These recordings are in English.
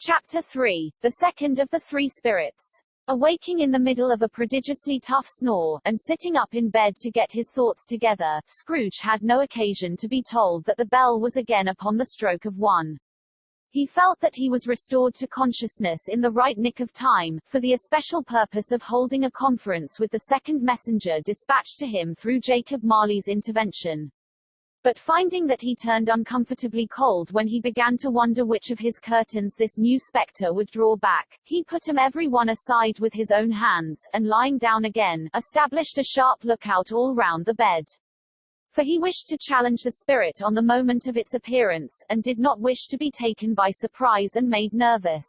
Chapter 3. The second of the three spirits. Awaking in the middle of a prodigiously tough snore, and sitting up in bed to get his thoughts together, Scrooge had no occasion to be told that the bell was again upon the stroke of 1. He felt that he was restored to consciousness in the right nick of time, for the especial purpose of holding a conference with the second messenger dispatched to him through Jacob Marley's intervention. But finding that he turned uncomfortably cold when he began to wonder which of his curtains this new spectre would draw back, he put 'em every one aside with his own hands, and lying down again, established a sharp lookout all round the bed. For he wished to challenge the spirit on the moment of its appearance, and did not wish to be taken by surprise and made nervous.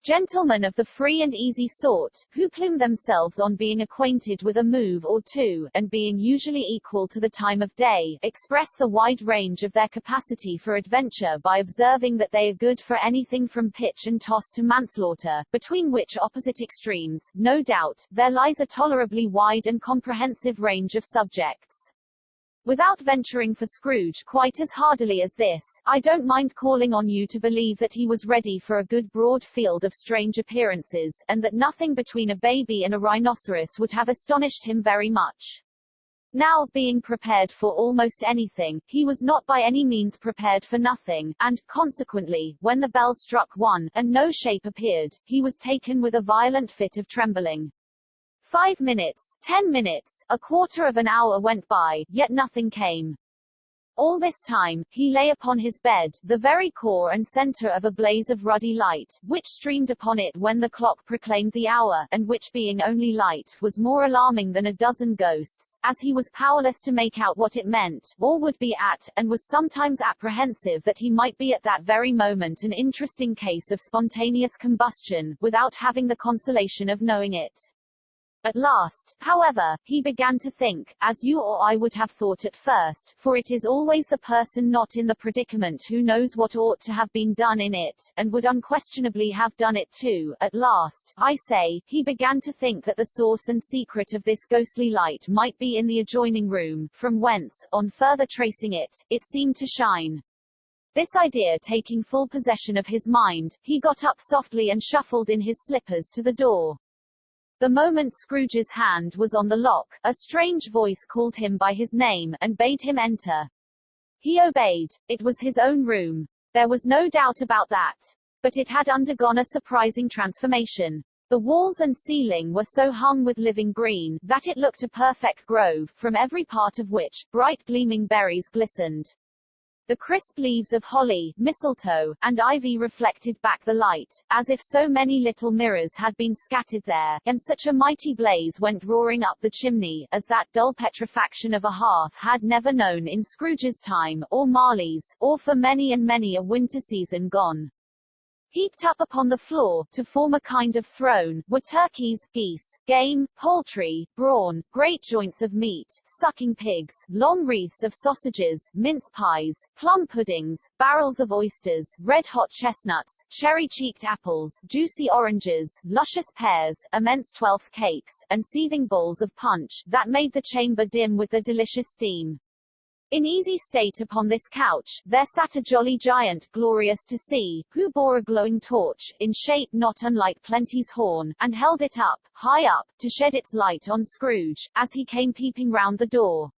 Gentlemen of the free and easy sort, who plume themselves on being acquainted with a move or two, and being usually equal to the time of day, express the wide range of their capacity for adventure by observing that they are good for anything from pitch and toss to manslaughter, between which opposite extremes, no doubt, there lies a tolerably wide and comprehensive range of subjects. Without venturing for Scrooge quite as hardily as this, I don't mind calling on you to believe that he was ready for a good broad field of strange appearances, and that nothing between a baby and a rhinoceros would have astonished him very much. Now, being prepared for almost anything, he was not by any means prepared for nothing, and, consequently, when the bell struck 1, and no shape appeared, he was taken with a violent fit of trembling. 5 minutes, 10 minutes, a quarter of an hour went by, yet nothing came. All this time, he lay upon his bed, the very core and center of a blaze of ruddy light, which streamed upon it when the clock proclaimed the hour, and which being only light, was more alarming than a dozen ghosts, as he was powerless to make out what it meant, or would be at, and was sometimes apprehensive that he might be at that very moment an interesting case of spontaneous combustion, without having the consolation of knowing it. At last, however, he began to think, as you or I would have thought at first, for it is always the person not in the predicament who knows what ought to have been done in it, and would unquestionably have done it too. At last, I say, he began to think that the source and secret of this ghostly light might be in the adjoining room, from whence, on further tracing it, it seemed to shine. This idea taking full possession of his mind, he got up softly and shuffled in his slippers to the door. The moment Scrooge's hand was on the lock, a strange voice called him by his name, and bade him enter. He obeyed. It was his own room. There was no doubt about that. But it had undergone a surprising transformation. The walls and ceiling were so hung with living green, that it looked a perfect grove, from every part of which, bright gleaming berries glistened. The crisp leaves of holly, mistletoe, and ivy reflected back the light, as if so many little mirrors had been scattered there, and such a mighty blaze went roaring up the chimney, as that dull petrifaction of a hearth had never known in Scrooge's time, or Marley's, or for many and many a winter season gone. Heaped up upon the floor, to form a kind of throne, were turkeys, geese, game, poultry, brawn, great joints of meat, sucking pigs, long wreaths of sausages, mince pies, plum puddings, barrels of oysters, red-hot chestnuts, cherry-cheeked apples, juicy oranges, luscious pears, immense twelfth cakes, and seething bowls of punch, that made the chamber dim with the delicious steam. In easy state upon this couch, there sat a jolly giant, glorious to see, who bore a glowing torch, in shape not unlike Plenty's horn, and held it up, high up, to shed its light on Scrooge, as he came peeping round the door.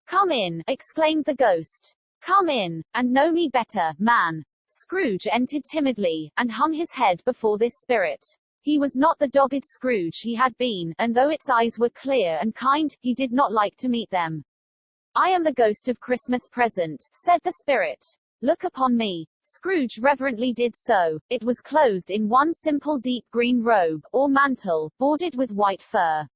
"Come in," exclaimed the ghost. "Come in, and know me better, man." Scrooge entered timidly, and hung his head before this spirit. He was not the dogged Scrooge he had been, and though its eyes were clear and kind, he did not like to meet them. "I am the ghost of Christmas present," said the spirit. "Look upon me." Scrooge reverently did so. It was clothed in one simple deep green robe, or mantle, bordered with white fur.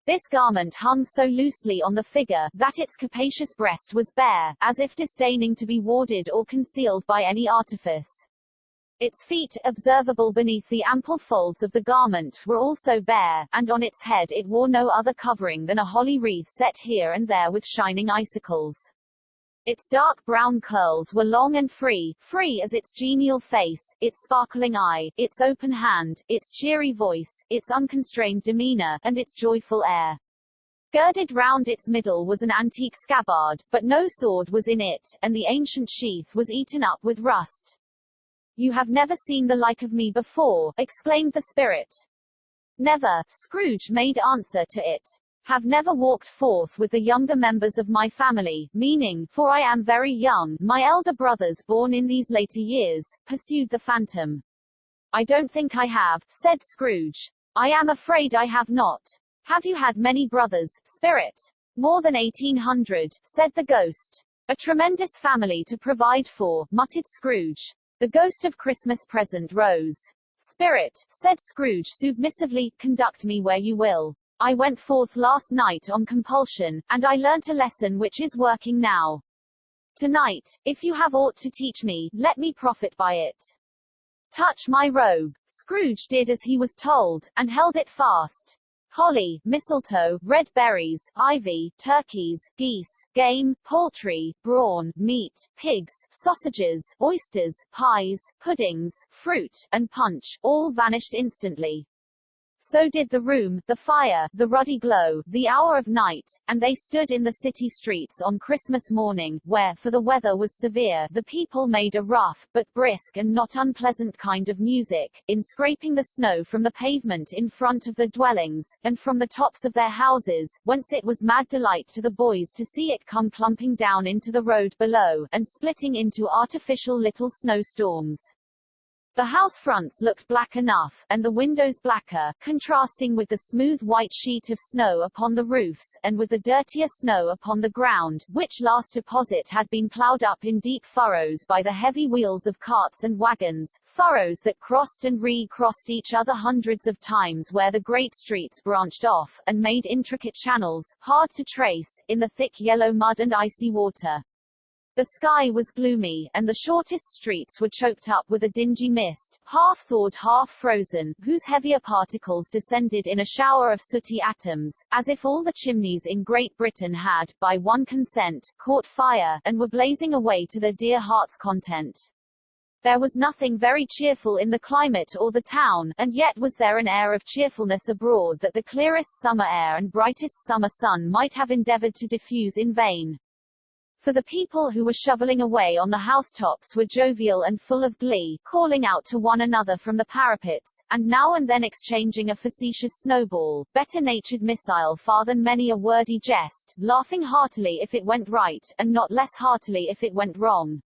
This garment hung so loosely on the figure, that its capacious breast was bare, as if disdaining to be warded or concealed by any artifice. Its feet, observable beneath the ample folds of the garment, were also bare, and on its head it wore no other covering than a holly wreath set here and there with shining icicles. Its dark brown curls were long and free as its genial face, its sparkling eye, its open hand, its cheery voice, its unconstrained demeanor, and its joyful air. Girded round its middle was an antique scabbard, but no sword was in it, and the ancient sheath was eaten up with rust. You have never seen the like of me before, exclaimed the spirit. Never, Scrooge made answer to it. Have never walked forth with the younger members of my family, meaning, for I am very young, my elder brothers born in these later years, pursued the phantom. I don't think I have, said Scrooge. I am afraid I have not. Have you had many brothers, spirit? More than 1800, said the ghost. A tremendous family to provide for, muttered Scrooge. The ghost of Christmas present rose. Spirit, said Scrooge submissively, conduct me where you will. I went forth last night on compulsion, and I learnt a lesson which is working now. Tonight, if you have aught to teach me, let me profit by it. Touch my robe. Scrooge did as he was told, and held it fast. Holly, mistletoe, red berries, ivy, turkeys, geese, game, poultry, brawn, meat, pigs, sausages, oysters, pies, puddings, fruit, and punch, all vanished instantly. So did the room, the fire, the ruddy glow, the hour of night, and they stood in the city streets on Christmas morning, where, for the weather was severe, the people made a rough, but brisk and not unpleasant kind of music, in scraping the snow from the pavement in front of the dwellings, and from the tops of their houses, whence it was mad delight to the boys to see it come plumping down into the road below, and splitting into artificial little snowstorms. The house fronts looked black enough, and the windows blacker, contrasting with the smooth white sheet of snow upon the roofs, and with the dirtier snow upon the ground, which last deposit had been ploughed up in deep furrows by the heavy wheels of carts and wagons, furrows that crossed and re-crossed each other hundreds of times where the great streets branched off, and made intricate channels, hard to trace, in the thick yellow mud and icy water. The sky was gloomy, and the shortest streets were choked up with a dingy mist, half-thawed half-frozen, whose heavier particles descended in a shower of sooty atoms, as if all the chimneys in Great Britain had, by one consent, caught fire, and were blazing away to their dear heart's content. There was nothing very cheerful in the climate or the town, and yet was there an air of cheerfulness abroad that the clearest summer air and brightest summer sun might have endeavored to diffuse in vain. For the people who were shoveling away on the housetops were jovial and full of glee, calling out to one another from the parapets, and now and then exchanging a facetious snowball, better-natured missile far than many a wordy jest, laughing heartily if it went right, and not less heartily if it went wrong.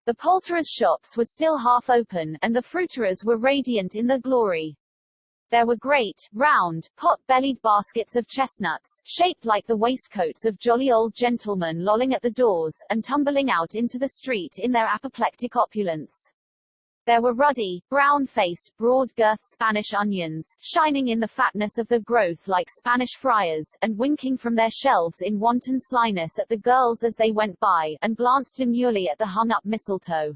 The poulterers' shops were still half open, and the fruiterers were radiant in their glory. There were great, round, pot-bellied baskets of chestnuts, shaped like the waistcoats of jolly old gentlemen lolling at the doors, and tumbling out into the street in their apoplectic opulence. There were ruddy, brown-faced, broad-girthed Spanish onions, shining in the fatness of their growth like Spanish friars, and winking from their shelves in wanton slyness at the girls as they went by, and glanced demurely at the hung-up mistletoe.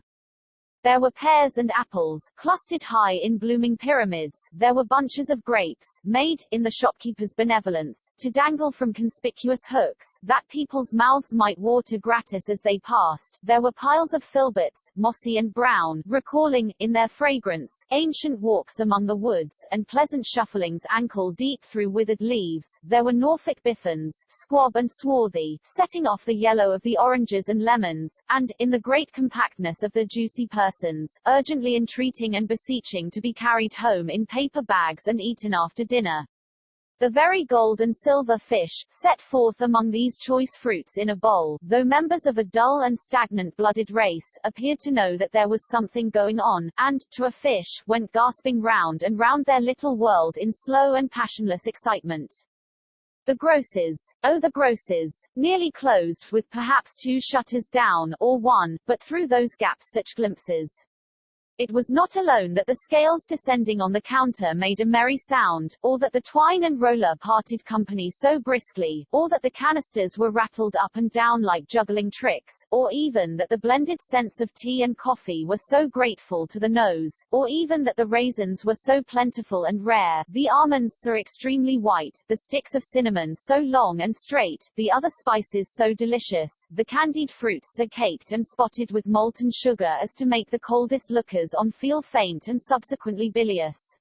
There were pears and apples, clustered high in blooming pyramids, there were bunches of grapes, made, in the shopkeeper's benevolence, to dangle from conspicuous hooks, that people's mouths might water gratis as they passed, there were piles of filberts, mossy and brown, recalling, in their fragrance, ancient walks among the woods, and pleasant shufflings ankle-deep through withered leaves, there were Norfolk biffins, squab and swarthy, setting off the yellow of the oranges and lemons, and, in the great compactness of the juicy persons, urgently entreating and beseeching to be carried home in paper bags and eaten after dinner. The very gold and silver fish, set forth among these choice fruits in a bowl, though members of a dull and stagnant-blooded race, appeared to know that there was something going on, and, to a fish, went gasping round and round their little world in slow and passionless excitement. The grosses, oh the grosses, nearly closed, with perhaps 2 shutters down, or 1, but through those gaps such glimpses. It was not alone that the scales descending on the counter made a merry sound, or that the twine and roller parted company so briskly, or that the canisters were rattled up and down like juggling tricks, or even that the blended scents of tea and coffee were so grateful to the nose, or even that the raisins were so plentiful and rare, the almonds so extremely white, the sticks of cinnamon so long and straight, the other spices so delicious, the candied fruits so caked and spotted with molten sugar as to make the coldest lookers on feel faint and subsequently bilious.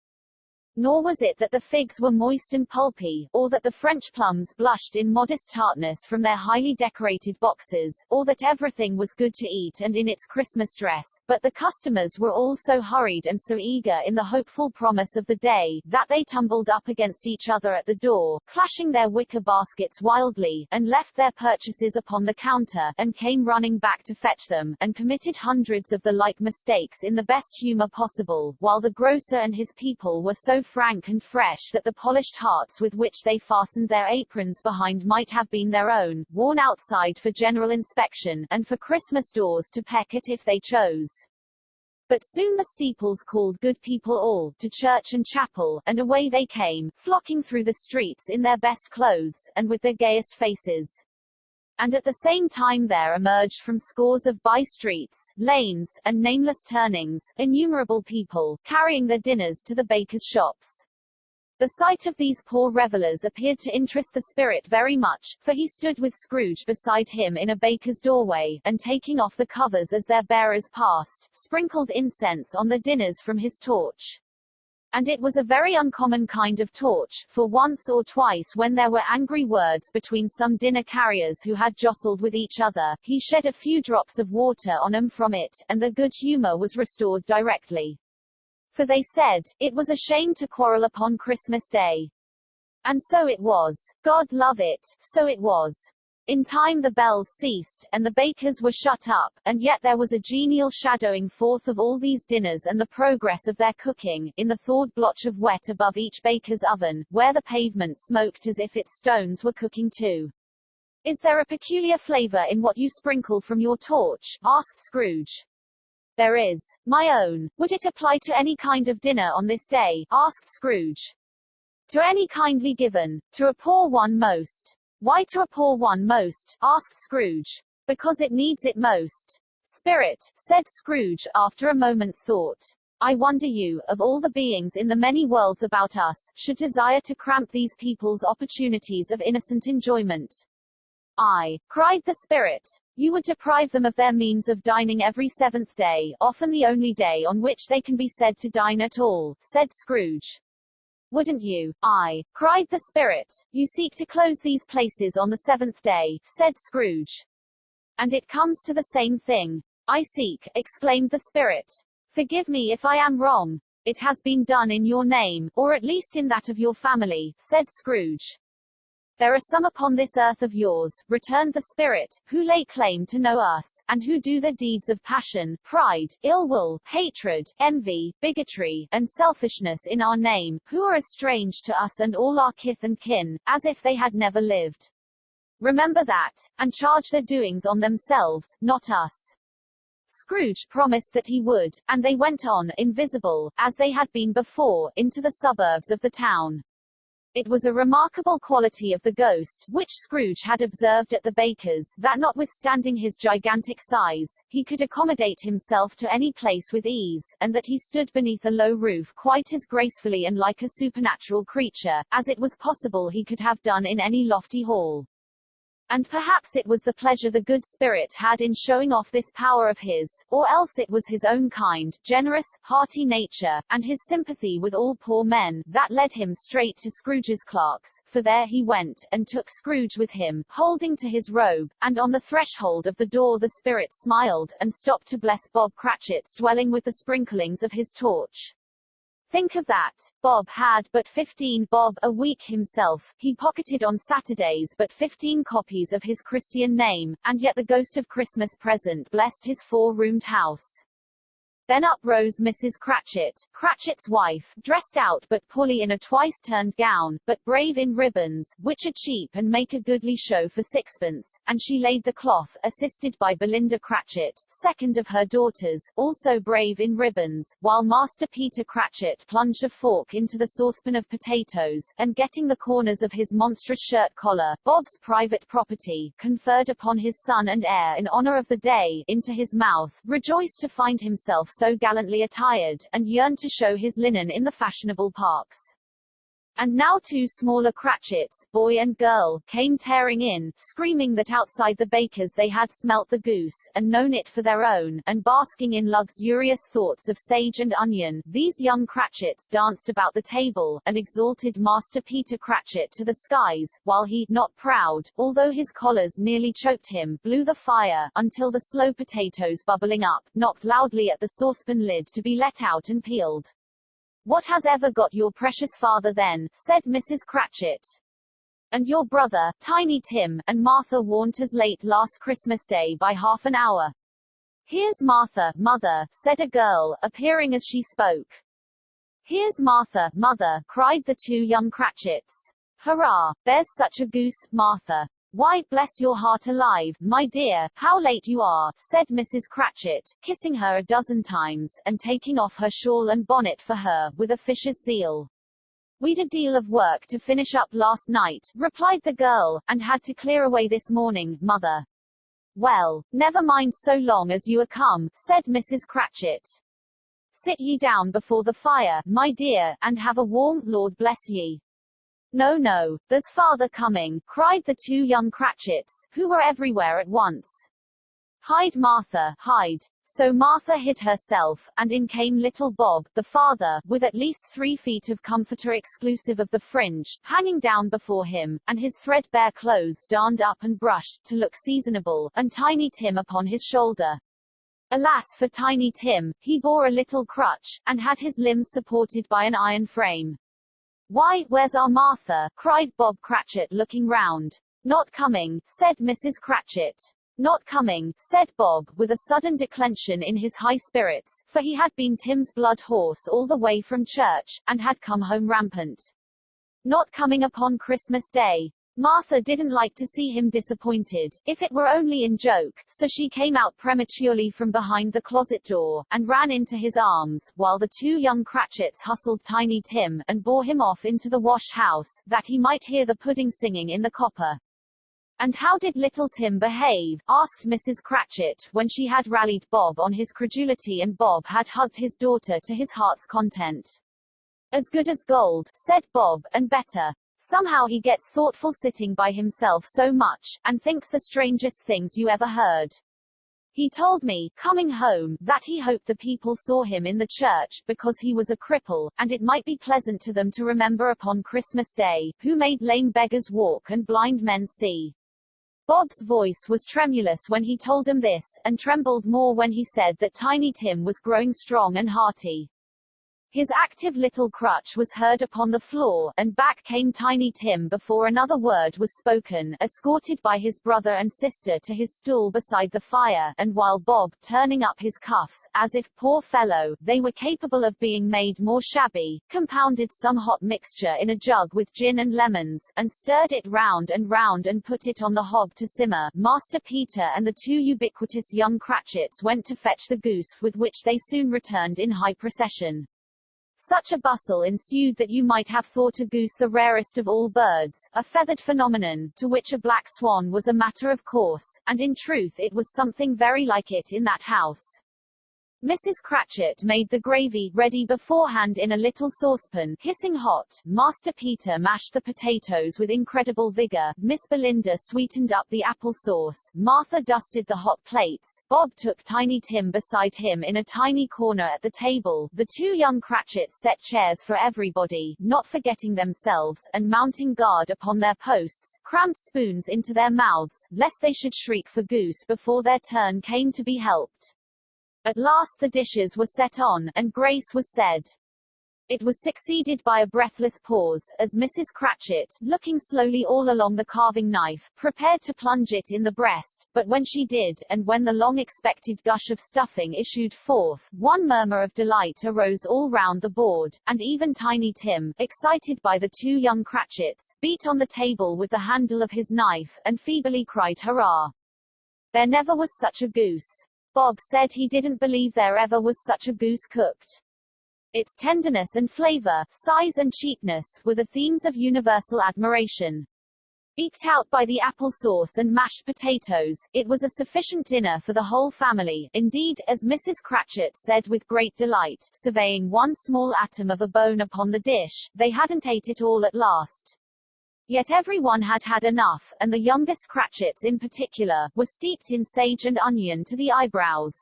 Nor was it that the figs were moist and pulpy, or that the French plums blushed in modest tartness from their highly decorated boxes, or that everything was good to eat and in its Christmas dress, but the customers were all so hurried and so eager in the hopeful promise of the day, that they tumbled up against each other at the door, clashing their wicker baskets wildly, and left their purchases upon the counter, and came running back to fetch them, and committed hundreds of the like mistakes in the best humor possible, while the grocer and his people were so frank and fresh that the polished hearts with which they fastened their aprons behind might have been their own, worn outside for general inspection, and for Christmas doors to peck at if they chose. But soon the steeples called good people all, to church and chapel, and away they came, flocking through the streets in their best clothes, and with their gayest faces. And at the same time there emerged from scores of by-streets, lanes, and nameless turnings, innumerable people, carrying their dinners to the bakers' shops. The sight of these poor revellers appeared to interest the spirit very much, for he stood with Scrooge beside him in a baker's doorway, and taking off the covers as their bearers passed, sprinkled incense on the dinners from his torch. And it was a very uncommon kind of torch, for once or twice when there were angry words between some dinner carriers who had jostled with each other, he shed a few drops of water on 'em from it, and the good humour was restored directly. For they said, it was a shame to quarrel upon Christmas Day. And so it was. God love it, so it was. In time the bells ceased, and the bakers were shut up, and yet there was a genial shadowing forth of all these dinners and the progress of their cooking, in the thawed blotch of wet above each baker's oven, where the pavement smoked as if its stones were cooking too. Is there a peculiar flavour in what you sprinkle from your torch? Asked Scrooge. There is. My own. Would it apply to any kind of dinner on this day? Asked Scrooge. To any kindly given. To a poor one most. Why to a poor one most? Asked Scrooge. Because it needs it most. Spirit, said Scrooge, after a moment's thought. I wonder you, of all the beings in the many worlds about us, should desire to cramp these people's opportunities of innocent enjoyment. I, cried the spirit. You would deprive them of their means of dining every seventh day, often the only day on which they can be said to dine at all, said Scrooge. Wouldn't you? I, cried the spirit. You seek to close these places on the seventh day, said Scrooge. And it comes to the same thing. I seek, exclaimed the spirit. Forgive me if I am wrong. It has been done in your name, or at least in that of your family, said Scrooge. There are some upon this earth of yours, returned the spirit, who lay claim to know us, and who do the deeds of passion, pride, ill will, hatred, envy, bigotry, and selfishness in our name, who are as strange to us and all our kith and kin, as if they had never lived. Remember that, and charge their doings on themselves, not us. Scrooge promised that he would, and they went on, invisible, as they had been before, into the suburbs of the town. It was a remarkable quality of the ghost, which Scrooge had observed at the baker's, that notwithstanding his gigantic size, he could accommodate himself to any place with ease, and that he stood beneath a low roof quite as gracefully and like a supernatural creature, as it was possible he could have done in any lofty hall. And perhaps it was the pleasure the good spirit had in showing off this power of his, or else it was his own kind, generous, hearty nature, and his sympathy with all poor men, that led him straight to Scrooge's clerks, for there he went, and took Scrooge with him, holding to his robe, and on the threshold of the door the spirit smiled, and stopped to bless Bob Cratchit's dwelling with the sprinklings of his torch. Think of that. Bob had but 15 bob a week himself. He pocketed on Saturdays but 15 copies of his Christian name, and yet the ghost of Christmas present blessed his four-roomed house. Then up rose Mrs. Cratchit, Cratchit's wife, dressed out but poorly in a twice-turned gown, but brave in ribbons, which are cheap and make a goodly show for sixpence, and she laid the cloth, assisted by Belinda Cratchit, second of her daughters, also brave in ribbons, while Master Peter Cratchit plunged a fork into the saucepan of potatoes, and getting the corners of his monstrous shirt collar, Bob's private property, conferred upon his son and heir in honor of the day, into his mouth, rejoiced to find himself so gallantly attired, and yearned to show his linen in the fashionable parks. And now two smaller Cratchits, boy and girl, came tearing in, screaming that outside the baker's they had smelt the goose, and known it for their own, and basking in luxurious thoughts of sage and onion. These young Cratchits danced about the table, and exalted Master Peter Cratchit to the skies, while he, not proud, although his collars nearly choked him, blew the fire, until the slow potatoes bubbling up, knocked loudly at the saucepan lid to be let out and peeled. "What has ever got your precious father then?" said Mrs. Cratchit. "And your brother, Tiny Tim, and Martha warn't as late last Christmas Day by half an hour." "Here's Martha, mother," said a girl, appearing as she spoke. "Here's Martha, mother," cried the two young Cratchits. "Hurrah! There's such a goose, Martha." "Why, bless your heart alive, my dear, how late you are," said Mrs. Cratchit, kissing her a dozen times, and taking off her shawl and bonnet for her, with officious zeal. "We'd a deal of work to finish up last night," replied the girl, "and had to clear away this morning, mother." "Well, never mind so long as you are come," said Mrs. Cratchit. "Sit ye down before the fire, my dear, and have a warm, Lord bless ye." "No, no, there's father coming," cried the two young Cratchits, who were everywhere at once. "Hide, Martha, hide." So Martha hid herself, and in came little Bob, the father, with at least 3 feet of comforter exclusive of the fringe, hanging down before him, and his threadbare clothes darned up and brushed, to look seasonable, and Tiny Tim upon his shoulder. Alas for Tiny Tim, he bore a little crutch, and had his limbs supported by an iron frame. "Why, where's our Martha?" cried Bob Cratchit looking round. "Not coming," said Mrs. Cratchit. "Not coming," said Bob, with a sudden declension in his high spirits, for he had been Tim's blood horse all the way from church, and had come home rampant. "Not coming upon Christmas Day." Martha didn't like to see him disappointed, if it were only in joke, so she came out prematurely from behind the closet door, and ran into his arms, while the two young Cratchits hustled Tiny Tim, and bore him off into the wash-house, that he might hear the pudding singing in the copper. "And how did little Tim behave?" asked Mrs. Cratchit, when she had rallied Bob on his credulity and Bob had hugged his daughter to his heart's content. "As good as gold," said Bob, "and better. Somehow he gets thoughtful sitting by himself so much, and thinks the strangest things you ever heard. He told me, coming home, that he hoped the people saw him in the church, because he was a cripple, and it might be pleasant to them to remember upon Christmas Day, who made lame beggars walk and blind men see." Bob's voice was tremulous when he told them this, and trembled more when he said that Tiny Tim was growing strong and hearty. His active little crutch was heard upon the floor, and back came Tiny Tim before another word was spoken, escorted by his brother and sister to his stool beside the fire, and while Bob, turning up his cuffs, as if, poor fellow, they were capable of being made more shabby, compounded some hot mixture in a jug with gin and lemons, and stirred it round and put it on the hob to simmer, Master Peter and the two ubiquitous young Cratchits went to fetch the goose, with which they soon returned in high procession. Such a bustle ensued that you might have thought a goose the rarest of all birds, a feathered phenomenon, to which a black swan was a matter of course, and in truth it was something very like it in that house. Mrs. Cratchit made the gravy ready beforehand in a little saucepan, hissing hot. Master Peter mashed the potatoes with incredible vigor. Miss Belinda sweetened up the apple sauce. Martha dusted the hot plates. Bob took Tiny Tim beside him in a tiny corner at the table. The two young Cratchits set chairs for everybody, not forgetting themselves, and mounting guard upon their posts, crammed spoons into their mouths, lest they should shriek for goose before their turn came to be helped. At last the dishes were set on, and grace was said. It was succeeded by a breathless pause, as Mrs. Cratchit, looking slowly all along the carving knife, prepared to plunge it in the breast, but when she did, and when the long-expected gush of stuffing issued forth, one murmur of delight arose all round the board, and even Tiny Tim, excited by the two young Cratchits, beat on the table with the handle of his knife, and feebly cried hurrah. There never was such a goose. Bob said he didn't believe there ever was such a goose cooked. Its tenderness and flavor, size and cheapness, were the themes of universal admiration. Eked out by the apple sauce and mashed potatoes, it was a sufficient dinner for the whole family. Indeed, as Mrs. Cratchit said with great delight, surveying one small atom of a bone upon the dish, they hadn't ate it all at last. Yet everyone had had enough, and the youngest Cratchits in particular, were steeped in sage and onion to the eyebrows.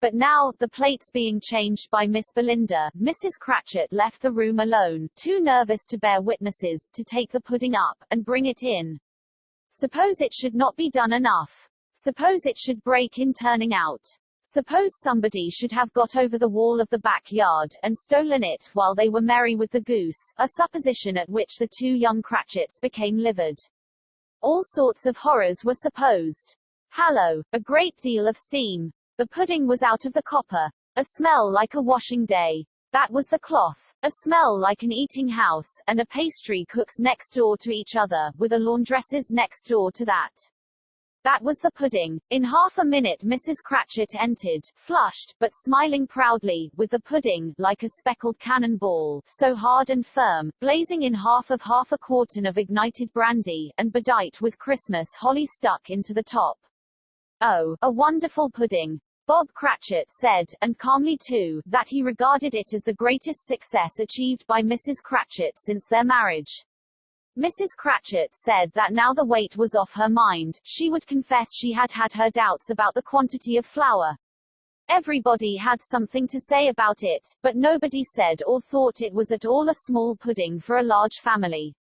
But now, the plates being changed by Miss Belinda, Mrs. Cratchit left the room alone, too nervous to bear witnesses, to take the pudding up, and bring it in. Suppose it should not be done enough. Suppose it should break in turning out. Suppose somebody should have got over the wall of the backyard, and stolen it, while they were merry with the goose, a supposition at which the two young Cratchits became livid. All sorts of horrors were supposed. Hallo! A great deal of steam. The pudding was out of the copper. A smell like a washing day. That was the cloth. A smell like an eating house, and a pastry cook's next door to each other, with a laundress's next door to that. That was the pudding. In half a minute Mrs. Cratchit entered, flushed, but smiling proudly, with the pudding, like a speckled cannon-ball, so hard and firm, blazing in half a quartern of ignited brandy, and bedight with Christmas holly stuck into the top. Oh, a wonderful pudding! Bob Cratchit said, and calmly too, that he regarded it as the greatest success achieved by Mrs. Cratchit since their marriage. Mrs. Cratchit said that now the weight was off her mind, she would confess she had had her doubts about the quantity of flour. Everybody had something to say about it, but nobody said or thought it was at all a small pudding for a large family.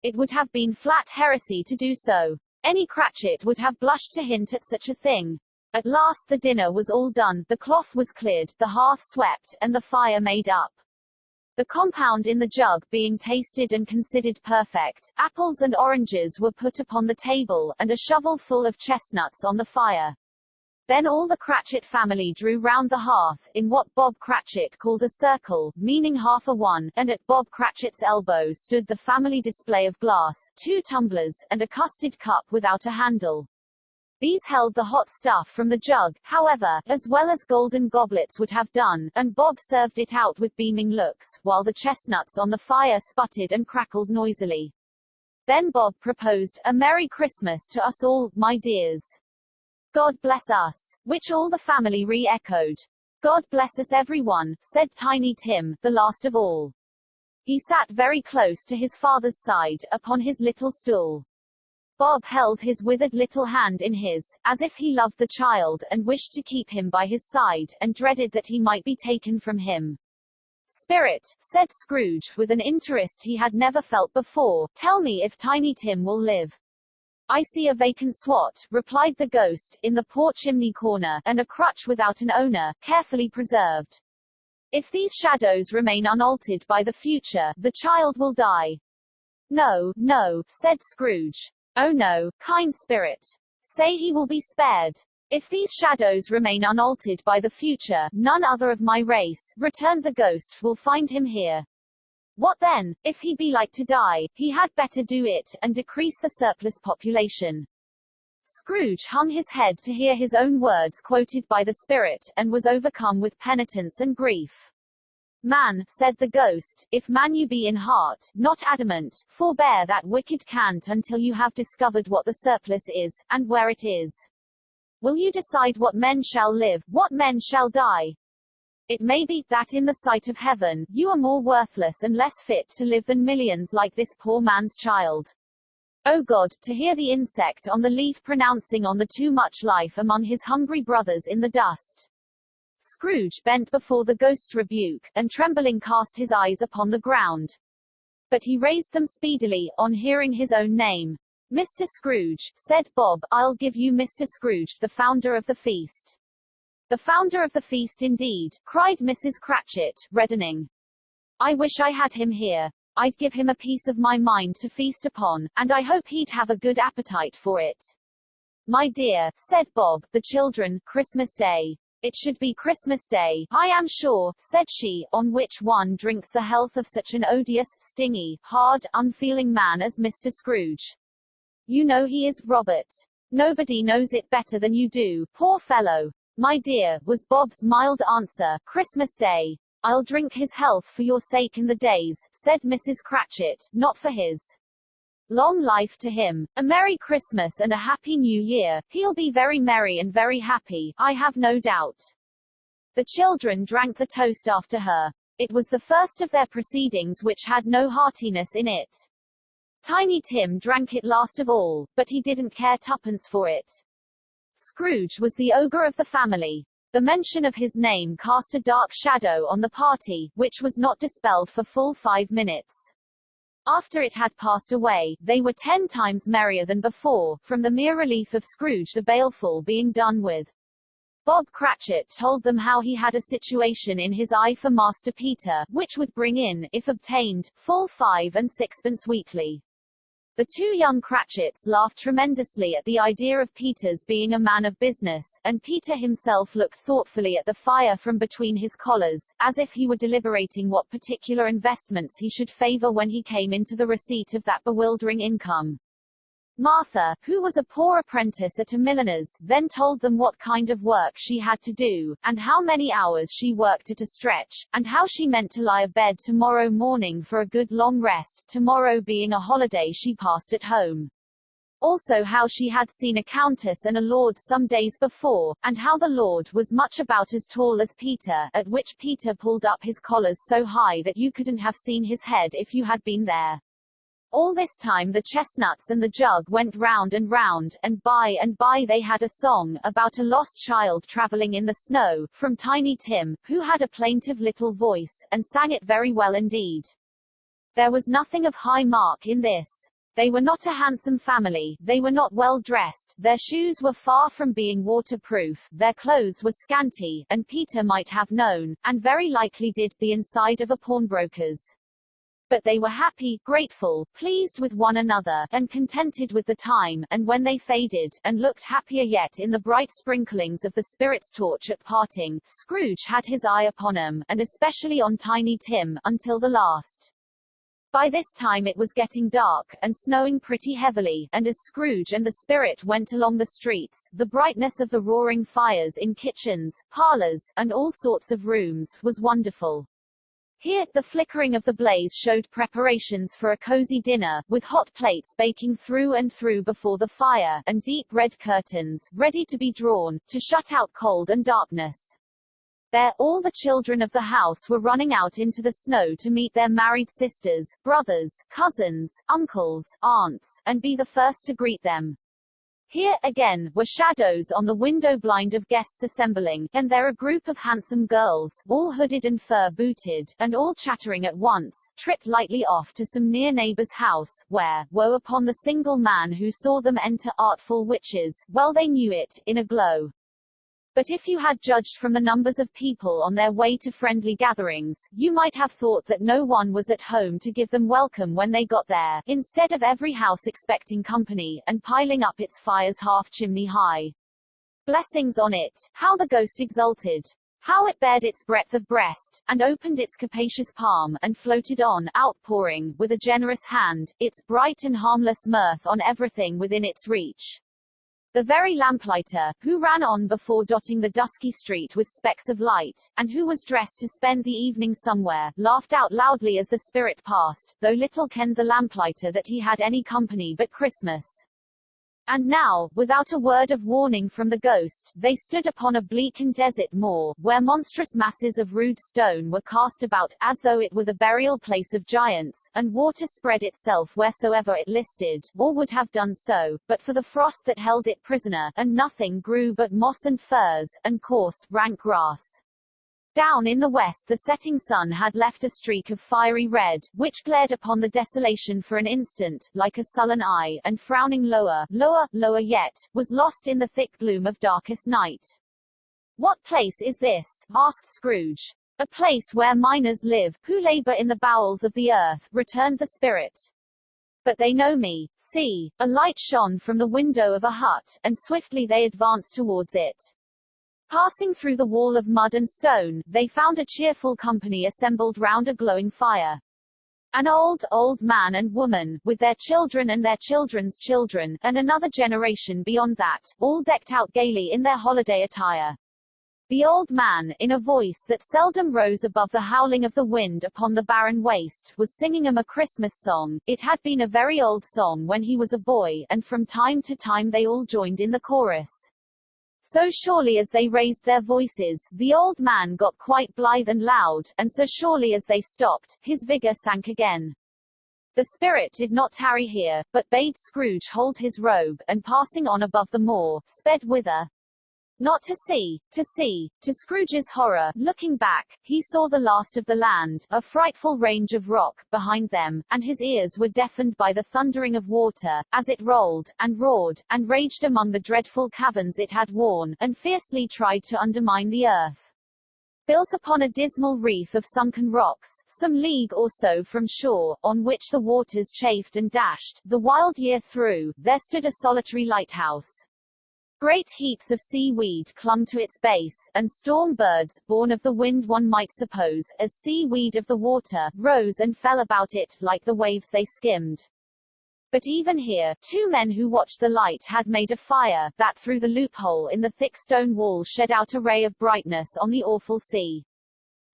It would have been flat heresy to do so. Any Cratchit would have blushed to hint at such a thing. At last the dinner was all done, the cloth was cleared, the hearth swept, and the fire made up. The compound in the jug being tasted and considered perfect, apples and oranges were put upon the table, and a shovel full of chestnuts on the fire. Then all the Cratchit family drew round the hearth, in what Bob Cratchit called a circle, meaning half a one, and at Bob Cratchit's elbow stood the family display of glass, 2 tumblers, and a custard cup without a handle. These held the hot stuff from the jug, however, as well as golden goblets would have done, and Bob served it out with beaming looks, while the chestnuts on the fire sputtered and crackled noisily. Then Bob proposed, "A Merry Christmas to us all, my dears." "God bless us," which all the family re-echoed. "God bless us everyone," said Tiny Tim, the last of all. He sat very close to his father's side, upon his little stool. Bob held his withered little hand in his, as if he loved the child, and wished to keep him by his side, and dreaded that he might be taken from him. "Spirit," said Scrooge, with an interest he had never felt before, "tell me if Tiny Tim will live." "I see a vacant swat," replied the ghost, "in the poor chimney corner, and a crutch without an owner, carefully preserved. If these shadows remain unaltered by the future, the child will die." "No, no," said Scrooge. "Oh no, kind spirit. Say he will be spared. If these shadows remain unaltered by the future, none other of my race," returned the ghost, "will find him here. What then? If he be like to die, he had better do it, and decrease the surplus population." Scrooge hung his head to hear his own words quoted by the spirit, and was overcome with penitence and grief. "Man," said the ghost, "if man you be in heart, not adamant, forbear that wicked cant until you have discovered what the surplus is, and where it is. Will you decide what men shall live, what men shall die? It may be, that in the sight of heaven, you are more worthless and less fit to live than millions like this poor man's child. O God, to hear the insect on the leaf pronouncing on the too much life among his hungry brothers in the dust." Scrooge bent before the ghost's rebuke, and trembling cast his eyes upon the ground. But he raised them speedily, on hearing his own name. "Mr. Scrooge," said Bob, "I'll give you Mr. Scrooge, the founder of the feast." "The founder of the feast indeed," cried Mrs. Cratchit, reddening. "I wish I had him here. I'd give him a piece of my mind to feast upon, and I hope he'd have a good appetite for it." "My dear," said Bob, "the children, Christmas Day. It should be Christmas Day, I am sure," said she, "on which one drinks the health of such an odious, stingy, hard, unfeeling man as Mr. Scrooge. You know he is, Robert. Nobody knows it better than you do, poor fellow." "My dear," was Bob's mild answer, "Christmas Day. I'll drink his health for your sake in the days," said Mrs. Cratchit, "not for his." Long life to him, a Merry Christmas and a Happy New Year. He'll be very merry and very happy, I have no doubt. The children drank the toast after her. It was the first of their proceedings which had no heartiness in it. Tiny Tim drank it last of all, but he didn't care twopence for it. Scrooge was the ogre of the family. The mention of his name cast a dark shadow on the party, which was not dispelled for full 5 minutes. After it had passed away, they were 10 times merrier than before, from the mere relief of Scrooge the baleful being done with. Bob Cratchit told them how he had a situation in his eye for Master Peter, which would bring in, if obtained, full 5 and 6pence weekly. The 2 young Cratchits laughed tremendously at the idea of Peter's being a man of business, and Peter himself looked thoughtfully at the fire from between his collars, as if he were deliberating what particular investments he should favor when he came into the receipt of that bewildering income. Martha, who was a poor apprentice at a milliner's, then told them what kind of work she had to do, and how many hours she worked at a stretch, and how she meant to lie abed tomorrow morning for a good long rest, tomorrow being a holiday she passed at home. Also how she had seen a countess and a lord some days before, and how the lord was much about as tall as Peter, at which Peter pulled up his collars so high that you couldn't have seen his head if you had been there. All this time the chestnuts and the jug went round, and by they had a song, about a lost child travelling in the snow, from Tiny Tim, who had a plaintive little voice, and sang it very well indeed. There was nothing of high mark in this. They were not a handsome family, they were not well dressed, their shoes were far from being waterproof, their clothes were scanty, and Peter might have known, and very likely did, the inside of a pawnbroker's. But they were happy, grateful, pleased with one another, and contented with the time, and when they faded, and looked happier yet in the bright sprinklings of the spirit's torch at parting, Scrooge had his eye upon 'em, and especially on Tiny Tim, until the last. By this time it was getting dark, and snowing pretty heavily, and as Scrooge and the spirit went along the streets, the brightness of the roaring fires in kitchens, parlors, and all sorts of rooms, was wonderful. Here, the flickering of the blaze showed preparations for a cozy dinner, with hot plates baking through and through before the fire, and deep red curtains, ready to be drawn, to shut out cold and darkness. There, all the children of the house were running out into the snow to meet their married sisters, brothers, cousins, uncles, aunts, and be the first to greet them. Here, again, were shadows on the window blind of guests assembling, and there a group of handsome girls, all hooded and fur-booted, and all chattering at once, tripped lightly off to some near neighbor's house, where, woe upon the single man who saw them enter, artful witches, well they knew it, in a glow. But if you had judged from the numbers of people on their way to friendly gatherings, you might have thought that no one was at home to give them welcome when they got there, instead of every house expecting company, and piling up its fires half-chimney high. Blessings on it, how the ghost exulted! How it bared its breadth of breast, and opened its capacious palm, and floated on, outpouring, with a generous hand, its bright and harmless mirth on everything within its reach. The very lamplighter, who ran on before dotting the dusky street with specks of light, and who was dressed to spend the evening somewhere, laughed out loudly as the spirit passed, though little kenned the lamplighter that he had any company but Christmas. And now, without a word of warning from the ghost, they stood upon a bleak and desert moor, where monstrous masses of rude stone were cast about, as though it were the burial place of giants, and water spread itself wheresoever it listed, or would have done so, but for the frost that held it prisoner, and nothing grew but moss and furze, and coarse, rank grass. Down in the west the setting sun had left a streak of fiery red, which glared upon the desolation for an instant, like a sullen eye, and frowning lower, lower yet, was lost in the thick gloom of darkest night. "What place is this?" asked Scrooge. "A place where miners live, who labor in the bowels of the earth," returned the spirit. "But they know me. See!" A light shone from the window of a hut, and swiftly they advanced towards it. Passing through the wall of mud and stone, they found a cheerful company assembled round a glowing fire. An old man and woman, with their children and their children's children, and another generation beyond that, all decked out gaily in their holiday attire. The old man, in a voice that seldom rose above the howling of the wind upon the barren waste, was singing him a Christmas song. It had been a very old song when he was a boy, and from time to time they all joined in the chorus. So surely as they raised their voices, the old man got quite blithe and loud, and so surely as they stopped, his vigor sank again. The spirit did not tarry here, but bade Scrooge hold his robe, and passing on above the moor, sped whither? Not to sea. To Scrooge's horror, looking back, he saw the last of the land, a frightful range of rock, behind them, and his ears were deafened by the thundering of water, as it rolled, and roared, and raged among the dreadful caverns it had worn, and fiercely tried to undermine the earth. Built upon a dismal reef of sunken rocks, some league or so from shore, on which the waters chafed and dashed, the wild year through, there stood a solitary lighthouse. Great heaps of seaweed clung to its base, and storm birds, born of the wind one might suppose, as seaweed of the water, rose and fell about it, like the waves they skimmed. But even here, two men who watched the light had made a fire, that through the loophole in the thick stone wall shed out a ray of brightness on the awful sea.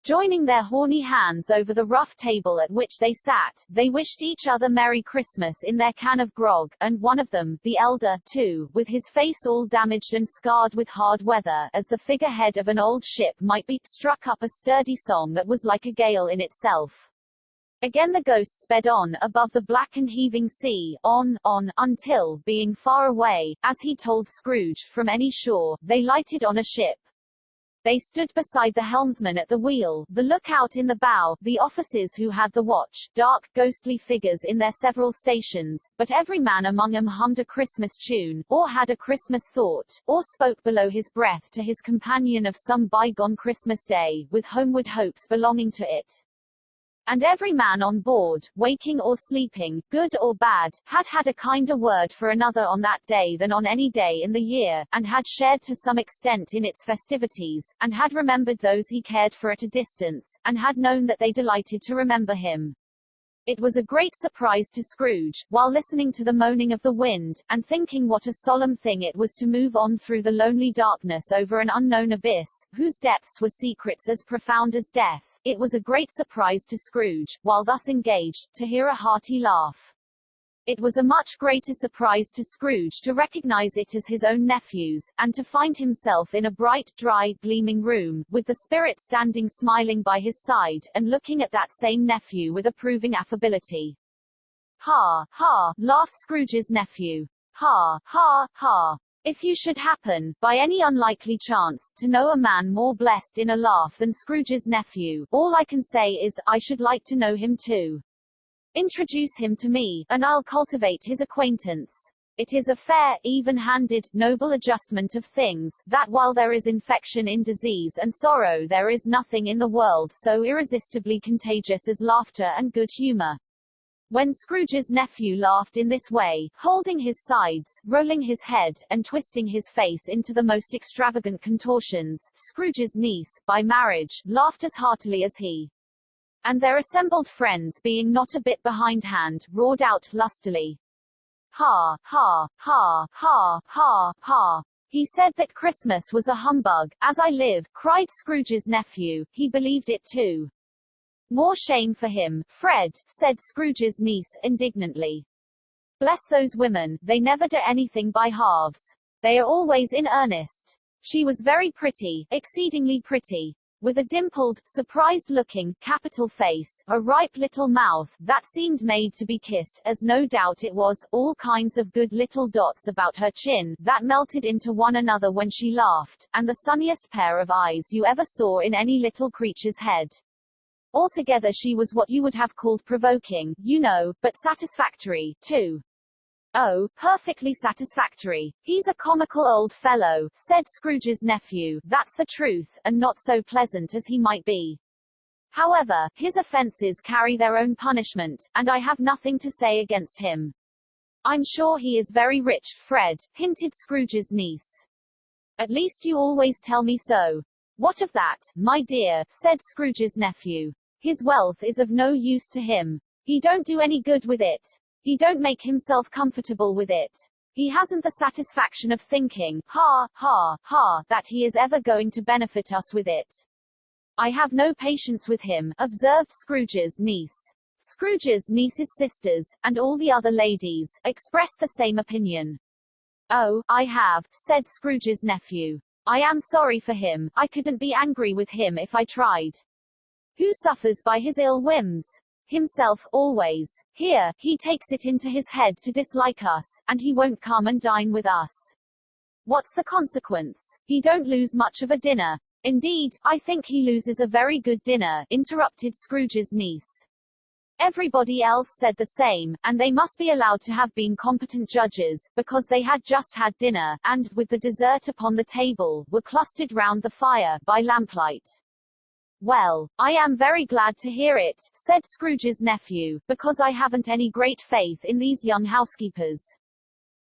Joining their horny hands over the rough table at which they sat, they wished each other Merry Christmas in their can of grog, and one of them, the elder, too, with his face all damaged and scarred with hard weather, as the figurehead of an old ship might be, struck up a sturdy song that was like a gale in itself. Again the ghost sped on, above the black and heaving sea, on, until, being far away, as he told Scrooge, from any shore, they lighted on a ship. They stood beside the helmsman at the wheel, the lookout in the bow, the officers who had the watch, dark, ghostly figures in their several stations, but every man among them hummed a Christmas tune, or had a Christmas thought, or spoke below his breath to his companion of some bygone Christmas day, with homeward hopes belonging to it. And every man on board, waking or sleeping, good or bad, had had a kinder word for another on that day than on any day in the year, and had shared to some extent in its festivities, and had remembered those he cared for at a distance, and had known that they delighted to remember him. It was a great surprise to Scrooge, while listening to the moaning of the wind, and thinking what a solemn thing it was to move on through the lonely darkness over an unknown abyss, whose depths were secrets as profound as death. It was a great surprise to Scrooge, while thus engaged, to hear a hearty laugh. It was a much greater surprise to Scrooge to recognize it as his own nephew's, and to find himself in a bright, dry, gleaming room, with the spirit standing smiling by his side, and looking at that same nephew with approving affability. Ha, ha, laughed Scrooge's nephew. Ha, ha, ha. If you should happen, by any unlikely chance, to know a man more blessed in a laugh than Scrooge's nephew, all I can say is, I should like to know him too. Introduce him to me, and I'll cultivate his acquaintance. It is a fair, even-handed, noble adjustment of things, that while there is infection in disease and sorrow there is nothing in the world so irresistibly contagious as laughter and good humor. When Scrooge's nephew laughed in this way, holding his sides, rolling his head, and twisting his face into the most extravagant contortions, Scrooge's niece, by marriage, laughed as heartily as he. And their assembled friends being not a bit behindhand, roared out lustily. Ha, ha, ha, ha, ha, ha. He said that Christmas was a humbug, as I live, cried Scrooge's nephew, he believed it too. More shame for him, Fred, said Scrooge's niece, indignantly. Bless those women, they never do anything by halves. They are always in earnest. She was very pretty, exceedingly pretty. With a dimpled, surprised-looking, capital face, a ripe little mouth, that seemed made to be kissed, as no doubt it was, all kinds of good little dots about her chin, that melted into one another when she laughed, and the sunniest pair of eyes you ever saw in any little creature's head. Altogether she was what you would have called provoking, you know, but satisfactory, too. Oh, perfectly satisfactory. He's a comical old fellow, said Scrooge's nephew, that's the truth, and not so pleasant as he might be. However, his offences carry their own punishment, and I have nothing to say against him. I'm sure he is very rich, Fred, hinted Scrooge's niece. At least you always tell me so. What of that, my dear, said Scrooge's nephew. His wealth is of no use to him. He don't do any good with it. He don't make himself comfortable with it. He hasn't the satisfaction of thinking, ha, ha, ha, that he is ever going to benefit us with it. I have no patience with him, observed Scrooge's niece. Scrooge's niece's sisters, and all the other ladies, expressed the same opinion. Oh, I have, said Scrooge's nephew. I am sorry for him, I couldn't be angry with him if I tried. Who suffers by his ill whims? Himself, always. Here, he takes it into his head to dislike us, and he won't come and dine with us. What's the consequence? He don't lose much of a dinner. Indeed, I think he loses a very good dinner, interrupted Scrooge's niece. Everybody else said the same, and they must be allowed to have been competent judges, because they had just had dinner, and, with the dessert upon the table, were clustered round the fire, by lamplight. Well, I am very glad to hear it, said Scrooge's nephew, because I haven't any great faith in these young housekeepers.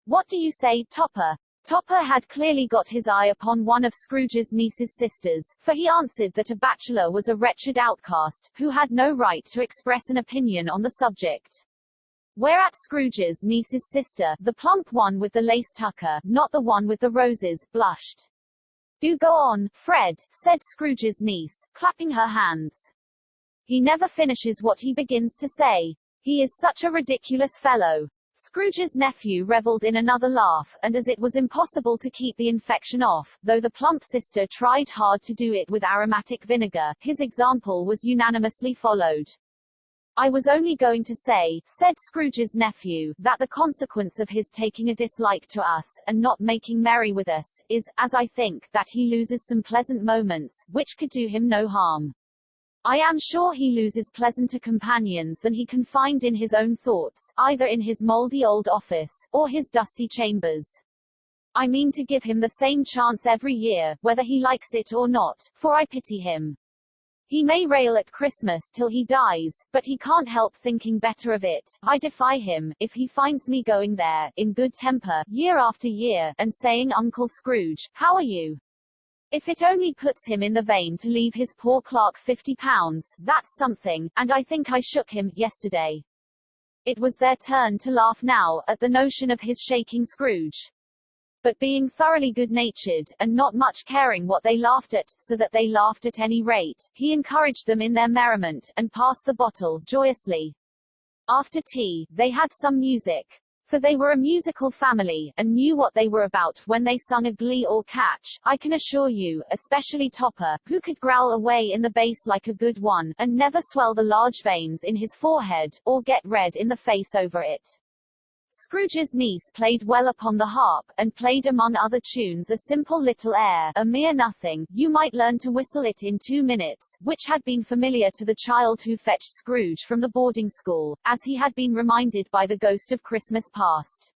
What do you say, Topper? Topper had clearly got his eye upon one of Scrooge's niece's sisters, for he answered that a bachelor was a wretched outcast, who had no right to express an opinion on the subject. Whereat Scrooge's niece's sister, the plump one with the lace tucker, not the one with the roses, blushed. Do go on, Fred, said Scrooge's niece, clapping her hands. He never finishes what he begins to say. He is such a ridiculous fellow. Scrooge's nephew revelled in another laugh, and as it was impossible to keep the infection off, though the plump sister tried hard to do it with aromatic vinegar, his example was unanimously followed. I was only going to say, said Scrooge's nephew, that the consequence of his taking a dislike to us, and not making merry with us, is, as I think, that he loses some pleasant moments, which could do him no harm. I am sure he loses pleasanter companions than he can find in his own thoughts, either in his mouldy old office, or his dusty chambers. I mean to give him the same chance every year, whether he likes it or not, for I pity him. He may rail at Christmas till he dies, but he can't help thinking better of it. I defy him, if he finds me going there, in good temper, year after year, and saying, Uncle Scrooge, how are you? If it only puts him in the vein to leave his poor clerk £50, that's something, and I think I shook him, yesterday. It was their turn to laugh now, at the notion of his shaking Scrooge. But being thoroughly good-natured, and not much caring what they laughed at, so that they laughed at any rate, he encouraged them in their merriment, and passed the bottle, joyously. After tea, they had some music. For they were a musical family, and knew what they were about when they sung a glee or catch, I can assure you, especially Topper, who could growl away in the bass like a good one, and never swell the large veins in his forehead, or get red in the face over it. Scrooge's niece played well upon the harp, and played among other tunes a simple little air, a mere nothing, you might learn to whistle it in 2 minutes, which had been familiar to the child who fetched Scrooge from the boarding school, as he had been reminded by the ghost of Christmas past.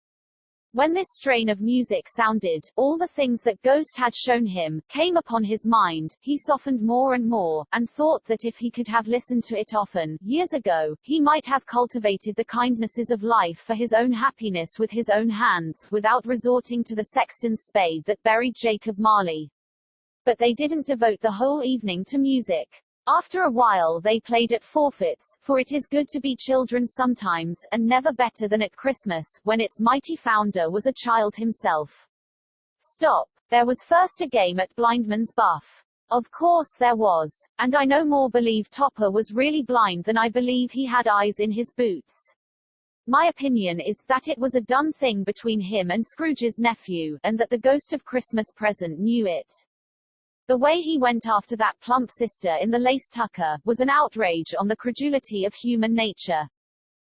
When this strain of music sounded, all the things that Ghost had shown him, came upon his mind, he softened more and more, and thought that if he could have listened to it often, years ago, he might have cultivated the kindnesses of life for his own happiness with his own hands, without resorting to the sexton's spade that buried Jacob Marley. But they didn't devote the whole evening to music. After a while they played at forfeits, for it is good to be children sometimes, and never better than at Christmas, when its mighty founder was a child himself. Stop. There was first a game at blindman's buff. Of course there was. And I no more believe Topper was really blind than I believe he had eyes in his boots. My opinion is, that it was a done thing between him and Scrooge's nephew, and that the ghost of Christmas present knew it. The way he went after that plump sister in the lace tucker, was an outrage on the credulity of human nature.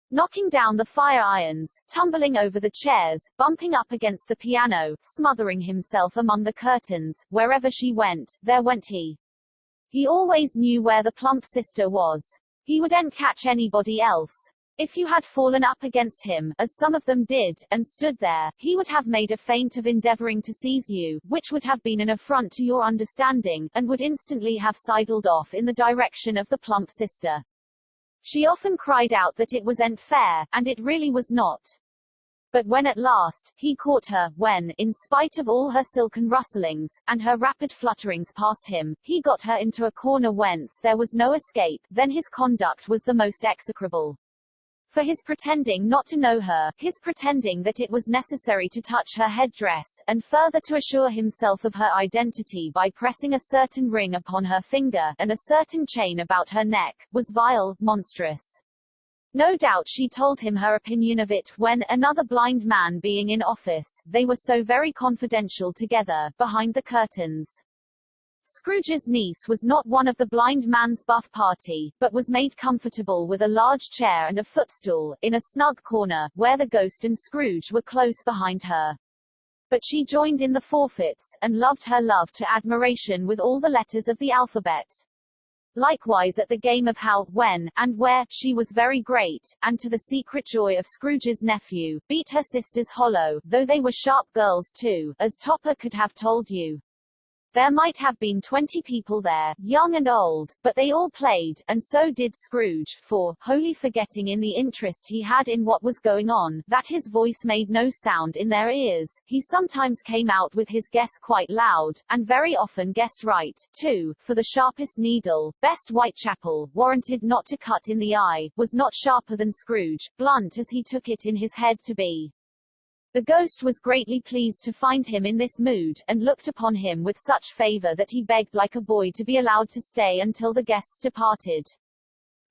Knocking down the fire irons, tumbling over the chairs, bumping up against the piano, smothering himself among the curtains, wherever she went, there went he. He always knew where the plump sister was. He wouldn't catch anybody else. If you had fallen up against him, as some of them did, and stood there, he would have made a feint of endeavoring to seize you, which would have been an affront to your understanding, and would instantly have sidled off in the direction of the plump sister. She often cried out that it wasn't fair, and it really was not. But when at last, he caught her, when, in spite of all her silken rustlings, and her rapid flutterings past him, he got her into a corner whence there was no escape, then his conduct was the most execrable. For his pretending not to know her, his pretending that it was necessary to touch her headdress, and further to assure himself of her identity by pressing a certain ring upon her finger, and a certain chain about her neck, was vile, monstrous. No doubt she told him her opinion of it, when, another blind man being in office, they were so very confidential together, behind the curtains. Scrooge's niece was not one of the blind man's buff party, but was made comfortable with a large chair and a footstool, in a snug corner, where the ghost and Scrooge were close behind her. But she joined in the forfeits, and loved her love to admiration with all the letters of the alphabet. Likewise at the game of how, when, and where, she was very great, and to the secret joy of Scrooge's nephew, beat her sisters hollow, though they were sharp girls too, as Topper could have told you. There might have been 20 people there, young and old, but they all played, and so did Scrooge, for, wholly forgetting in the interest he had in what was going on, that his voice made no sound in their ears, he sometimes came out with his guess quite loud, and very often guessed right, too, for the sharpest needle, best Whitechapel, warranted not to cut in the eye, was not sharper than Scrooge, blunt as he took it in his head to be. The ghost was greatly pleased to find him in this mood, and looked upon him with such favor that he begged like a boy to be allowed to stay until the guests departed.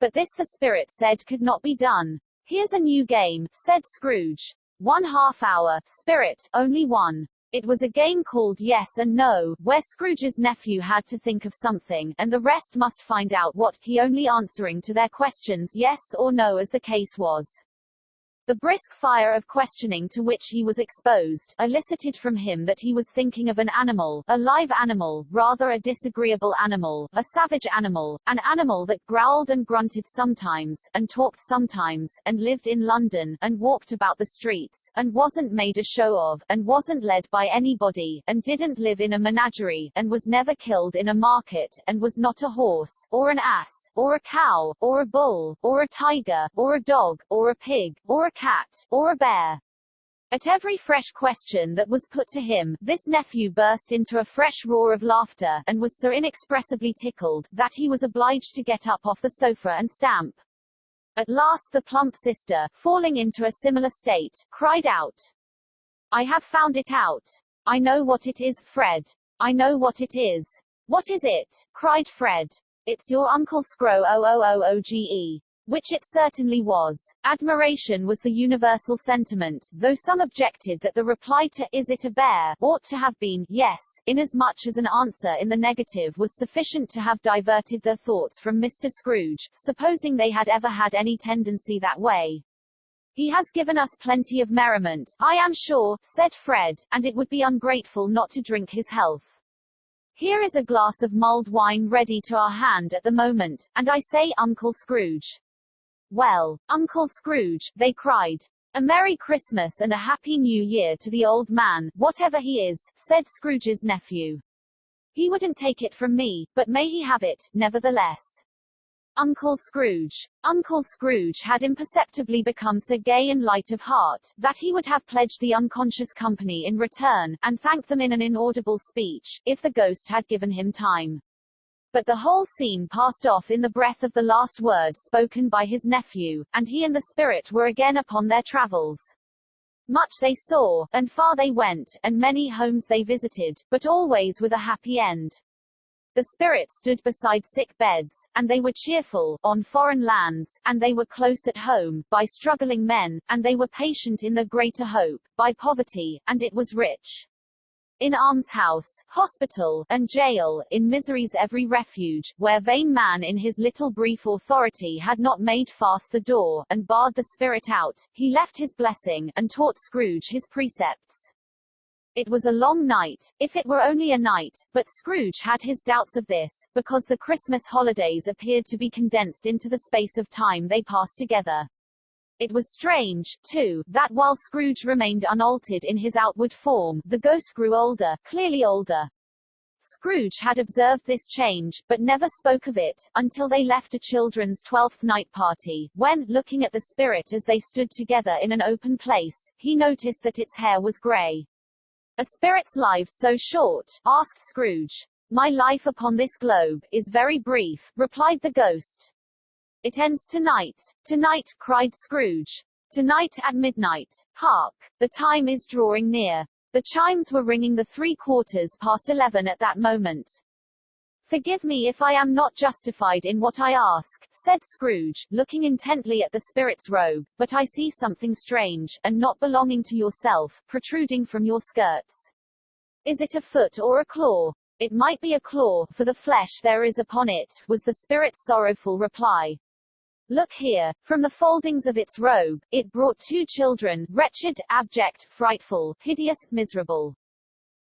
But this the spirit said could not be done. Here's a new game, said Scrooge. 1/2 hour, spirit, only one. It was a game called Yes and No, where Scrooge's nephew had to think of something, and the rest must find out what, he only answering to their questions yes or no as the case was. The brisk fire of questioning to which he was exposed, elicited from him that he was thinking of an animal, a live animal, rather a disagreeable animal, a savage animal, an animal that growled and grunted sometimes, and talked sometimes, and lived in London, and walked about the streets, and wasn't made a show of, and wasn't led by anybody, and didn't live in a menagerie, and was never killed in a market, and was not a horse, or an ass, or a cow, or a bull, or a tiger, or a dog, or a pig, or a cat, or a bear. At every fresh question that was put to him, this nephew burst into a fresh roar of laughter, and was so inexpressibly tickled, that he was obliged to get up off the sofa and stamp. At last the plump sister, falling into a similar state, cried out, "I have found it out. I know what it is, Fred. I know what it is." "What is it?" cried Fred. "It's your Uncle Scrow OOOOGE. Which it certainly was. Admiration was the universal sentiment, though some objected that the reply to "Is it a bear?" ought to have been "Yes," inasmuch as an answer in the negative was sufficient to have diverted their thoughts from Mr. Scrooge, supposing they had ever had any tendency that way. "He has given us plenty of merriment, I am sure," said Fred, "and it would be ungrateful not to drink his health. Here is a glass of mulled wine ready to our hand at the moment, and I say, Uncle Scrooge." "Well, Uncle Scrooge," they cried. "A Merry Christmas and a Happy New Year to the old man, whatever he is," said Scrooge's nephew. "He wouldn't take it from me, but may he have it, nevertheless." Uncle Scrooge. Uncle Scrooge had imperceptibly become so gay and light of heart, that he would have pledged the unconscious company in return, and thanked them in an inaudible speech, if the ghost had given him time. But the whole scene passed off in the breath of the last word spoken by his nephew, and he and the spirit were again upon their travels. Much they saw, and far they went, and many homes they visited, but always with a happy end. The spirit stood beside sick beds, and they were cheerful, on foreign lands, and they were close at home, by struggling men, and they were patient in the greater hope, by poverty, and it was rich. In almshouse, hospital, and jail, in misery's every refuge, where vain man in his little brief authority had not made fast the door, and barred the spirit out, he left his blessing, and taught Scrooge his precepts. It was a long night, if it were only a night, but Scrooge had his doubts of this, because the Christmas holidays appeared to be condensed into the space of time they passed together. It was strange, too, that while Scrooge remained unaltered in his outward form, the ghost grew older, clearly older. Scrooge had observed this change, but never spoke of it, until they left a children's 12th night party, when, looking at the spirit as they stood together in an open place, he noticed that its hair was grey. "A spirit's life so short?" asked Scrooge. "My life upon this globe is very brief," replied the ghost. It ends tonight. Tonight, cried Scrooge. Tonight at midnight. Hark! The time is drawing near. The chimes were ringing the 11:15 at that moment. Forgive me if I am not justified in what I ask, said Scrooge, looking intently at the spirit's robe, but I see something strange, and not belonging to yourself, protruding from your skirts. Is it a foot or a claw? It might be a claw, for the flesh there is upon it, was the spirit's sorrowful reply. Look here, from the foldings of its robe, it brought 2 children, wretched, abject, frightful, hideous, miserable.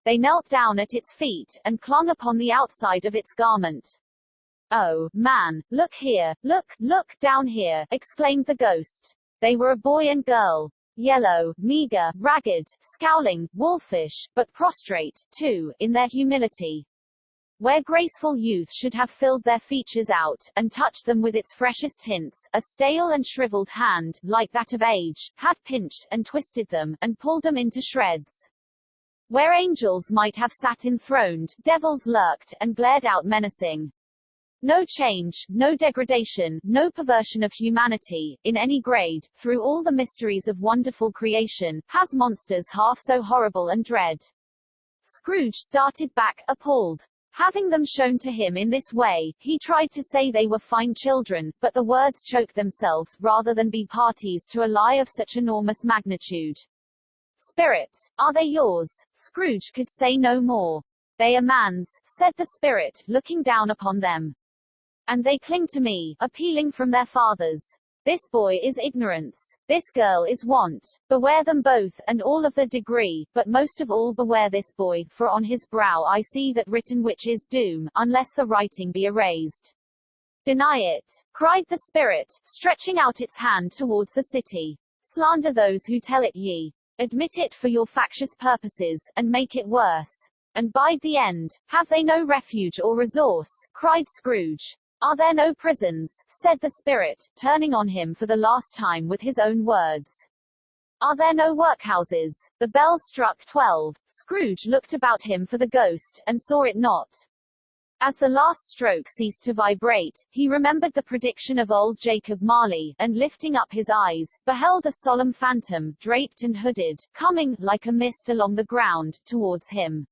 They knelt down at its feet, and clung upon the outside of its garment. Oh, man, look here, look, down here, exclaimed the ghost. They were a boy and girl. Yellow, meager, ragged, scowling, wolfish, but prostrate, too, in their humility. Where graceful youth should have filled their features out, and touched them with its freshest tints, a stale and shriveled hand, like that of age, had pinched, and twisted them, and pulled them into shreds. Where angels might have sat enthroned, devils lurked, and glared out menacing. No change, no degradation, no perversion of humanity, in any grade, through all the mysteries of wonderful creation, has monsters half so horrible and dread. Scrooge started back, appalled. Having them shown to him in this way, he tried to say they were fine children, but the words choked themselves, rather than be parties to a lie of such enormous magnitude. Spirit, are they yours? Scrooge could say no more. They are man's, said the spirit, looking down upon them. And they cling to me, appealing from their fathers. This boy is ignorance. This girl is want. Beware them both, and all of the degree, but most of all beware this boy, for on his brow I see that written which is doom, unless the writing be erased. Deny it, cried the spirit, stretching out its hand towards the city. Slander those who tell it ye. Admit it for your factious purposes, and make it worse. And bide the end. Have they no refuge or resource? Cried Scrooge. Are there no prisons? Said the spirit, turning on him for the last time with his own words. Are there no workhouses? The bell struck 12. Scrooge looked about him for the ghost, and saw it not. As the last stroke ceased to vibrate, he remembered the prediction of old Jacob Marley, and lifting up his eyes, beheld a solemn phantom, draped and hooded, coming, like a mist along the ground, towards him.